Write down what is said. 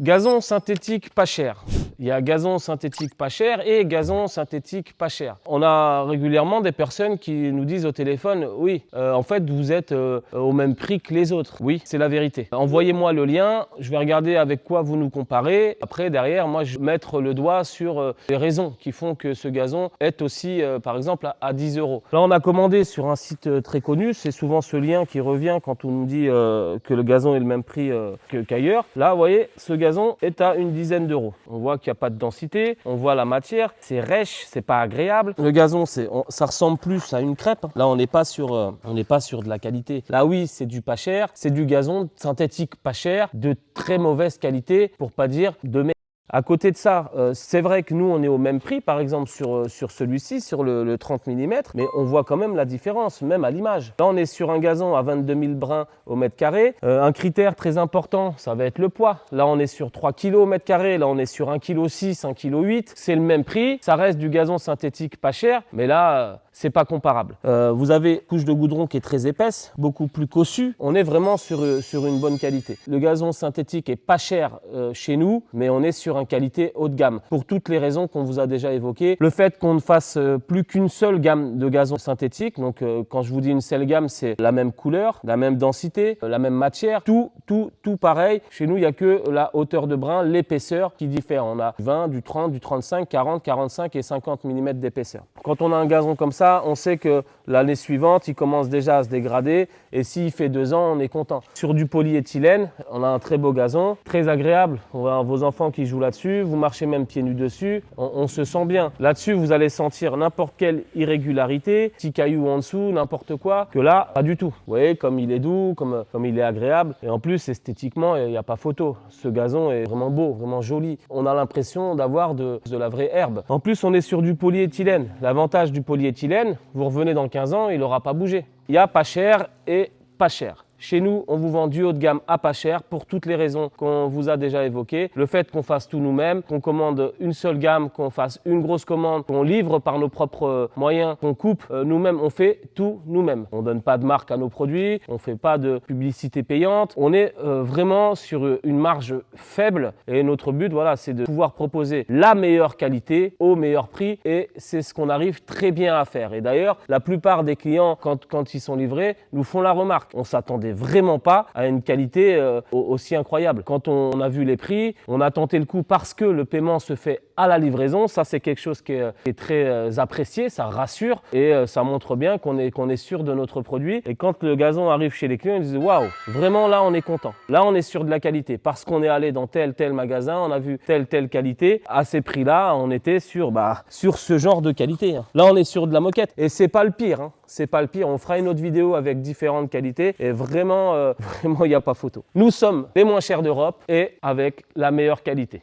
Gazon synthétique pas cher. Il y a gazon synthétique pas cher et gazon synthétique pas cher. On a régulièrement des personnes qui nous disent au téléphone « Oui, en fait, vous êtes au même prix que les autres. » Oui, c'est la vérité. Envoyez-moi le lien, je vais regarder avec quoi vous nous comparez. Après, derrière, moi, je vais mettre le doigt sur les raisons qui font que ce gazon est aussi, par exemple, à 10 €. Là, on a commandé sur un site très connu. C'est souvent ce lien qui revient quand on nous dit que le gazon est le même prix qu'ailleurs. Là, vous voyez, ce gazon est à une dizaine d'euros. On voit qu'il n'y a pas de densité, on voit la matière, c'est rêche, c'est pas agréable. Le gazon, ça ressemble plus à une crêpe. Là, on n'est pas sur de la qualité. Là, oui, c'est du pas cher, c'est du gazon synthétique pas cher, de très mauvaise qualité, pour pas dire de merde. À côté de ça, c'est vrai que nous, on est au même prix, par exemple, sur celui-ci, sur le 30 mm, mais on voit quand même la différence, même à l'image. Là, on est sur un gazon à 22 000 brins au mètre carré. Un critère très important, ça va être le poids. Là, on est sur 3 kg au mètre carré. Là, on est sur 1,6 kg, 1,8 kg. C'est le même prix. Ça reste du gazon synthétique pas cher, mais là, c'est pas comparable. Vous avez une couche de goudron qui est très épaisse, beaucoup plus cossue. On est vraiment sur une bonne qualité. Le gazon synthétique est pas cher chez nous, mais on est sur une qualité haut de gamme. Pour toutes les raisons qu'on vous a déjà évoquées. Le fait qu'on ne fasse plus qu'une seule gamme de gazon synthétique. Donc, quand je vous dis une seule gamme, c'est la même couleur, la même densité, la même matière. Tout pareil. Chez nous, il n'y a que la hauteur de brin, l'épaisseur qui diffère. On a du 20, du 30, du 35, 40, 45 et 50 mm d'épaisseur. Quand on a un gazon comme ça, on sait que l'année suivante, il commence déjà à se dégrader et s'il fait 2 ans, on est content. Sur du polyéthylène, on a un très beau gazon, très agréable. On voit vos enfants qui jouent là-dessus, vous marchez même pieds nus dessus, on se sent bien. Là-dessus, vous allez sentir n'importe quelle irrégularité, petit caillou en dessous, n'importe quoi, que là, pas du tout. Vous voyez, comme il est doux, comme il est agréable. Et en plus, esthétiquement, il n'y a pas photo. Ce gazon est vraiment beau, vraiment joli. On a l'impression d'avoir de la vraie herbe. En plus, on est sur du polyéthylène. L'avantage du polyéthylène, vous revenez dans 15 ans, il n'aura pas bougé. Il y a pas cher et pas cher. Chez nous, on vous vend du haut de gamme à pas cher pour toutes les raisons qu'on vous a déjà évoquées. Le fait qu'on fasse tout nous-mêmes, qu'on commande une seule gamme, qu'on fasse une grosse commande, qu'on livre par nos propres moyens, qu'on coupe nous-mêmes, on fait tout nous-mêmes. On ne donne pas de marque à nos produits, on ne fait pas de publicité payante. On est vraiment sur une marge faible et notre but, voilà, c'est de pouvoir proposer la meilleure qualité au meilleur prix et c'est ce qu'on arrive très bien à faire. Et d'ailleurs, la plupart des clients, quand ils sont livrés, nous font la remarque. On s'attendait vraiment pas à une qualité aussi incroyable. Quand on a vu les prix, on a tenté le coup parce que le paiement se fait à la livraison. Ça, c'est quelque chose qui est très apprécié, ça rassure et ça montre bien qu'on est sûr de notre produit. Et quand le gazon arrive chez les clients, ils disent waouh, vraiment là, on est content. Là, on est sûr de la qualité parce qu'on est allé dans tel magasin, on a vu telle qualité. À ces prix-là, on était sur ce genre de qualité. Là, on est sur de la moquette et c'est pas le pire. C'est pas le pire. On fera une autre vidéo avec différentes qualités et vraiment, il n'y a pas photo. Nous sommes les moins chers d'Europe et avec la meilleure qualité.